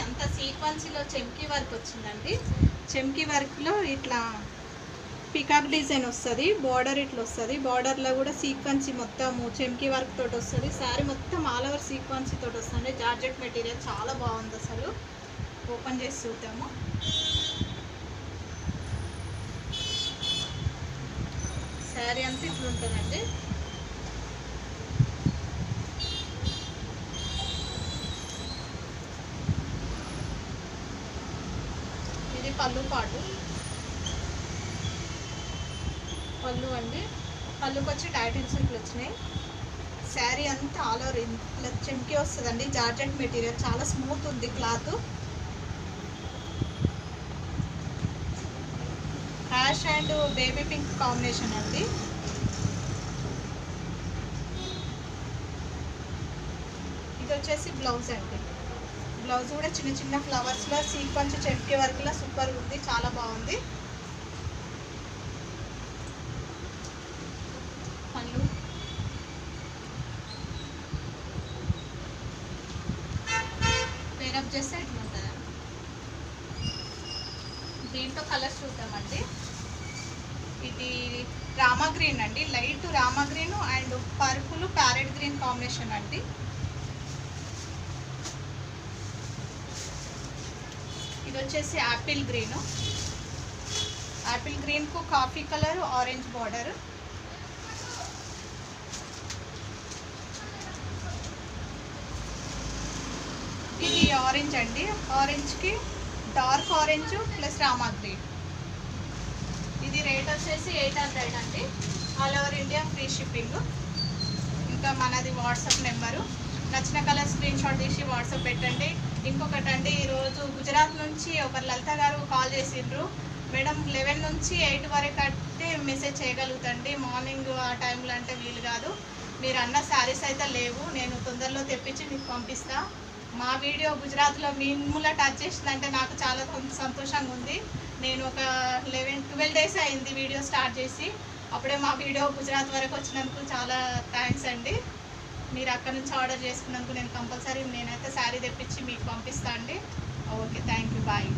అంత సీక్వెన్సీలో చెమ్కీ వర్క్ వచ్చిందండి. చెమ్కీ వర్క్లో ఇట్లా పికాక్ డిజైన్ వస్తుంది, బార్డర్ ఇట్లా వస్తుంది, బార్డర్లో కూడా సీక్వెన్సీ మొత్తము చెమ్కీ వర్క్ తోటి వస్తుంది. శారీ మొత్తం ఆల్ ఓవర్ సీక్వెన్సీ తోటి వస్తుంది. జార్జెట్ మెటీరియల్ చాలా బాగుంది. అసలు ఓపెన్ చేసి చూద్దాము. శారీ అంతా ఇట్లా ఉంటుందండి. ఇది పళ్ళు పాటు, పళ్ళు అండి. పళ్ళుకి వచ్చి టైటిల్స్ ఇట్లా వచ్చినాయి. శారీ అంతా ఆల్ ఓవర్ ఇట్లా చెమ్కీ వస్తుందండి. జార్జెట్ మెటీరియల్ చాలా స్మూత్ ఉంది cloth. Hash and baby pink combination అండి. ఇది వచ్చేసి బ్లౌజ్ అండి. బ్లౌజ్ కూడా చిన్న చిన్న ఫ్లవర్స్లో సీక్వెన్స్ చెమ్కీ వర్క్లో సూపర్ ఉంది, చాలా బాగుంది. పళ్ళు, పేరప్ చేస్తే ఇట్లా ఉంటుంది. దీంట్లో కలర్స్ చూద్దామండి. ఇది రామా గ్రీన్ అండి, light Rama green and purple parrot green combination అండి. ఇది వచ్చేసి యాపిల్ గ్రీను, యాపిల్ గ్రీన్కు కాఫీ కలర్ ఆరెంజ్ బార్డర్. ఇది ఆరెంజ్ అండి, ఆరెంజ్కి dark orange plus Rama green. ఇది రేట్ వచ్చేసి 800 అండి. All over India free shipping. ఇంకా మనది వాట్సాప్ నెంబరు, నచ్చిన కలర్ స్క్రీన్ షాట్ తీసి వాట్సాప్ పెట్టండి. ఇంకొకటి అండి, ఈరోజు గుజరాత్ నుంచి ఒకరు లలిత గారు కాల్ చేసిండ్రు. మేడం 11 నుంచి 8 వరకు అంటే మెసేజ్ చేయగలుగుతండి, మార్నింగ్ ఆ టైంలో అంటే వీలు కాదు. మీరు అన్న శారీస్ అయితే లేవు, నేను తొందరలో తెప్పించి మీకు పంపిస్తా. మా వీడియో గుజరాత్లో మిమ్మల్ని టచ్ చేసిందంటే నాకు చాలా సంతోషంగా ఉంది. నేను ఒక 11-12 డేస్ అయింది వీడియో స్టార్ట్ చేసి, అప్పుడే మా వీడియో గుజరాత్ వరకు వచ్చినందుకు చాలా థ్యాంక్స్ అండి. మీరు అక్కడ నుంచి ఆర్డర్ చేసుకున్నందుకు నేను కంపల్సరీ నేనైతే శారీ తెప్పించి మీకు పంపిస్తాను అండి. Okay, thank you, bye.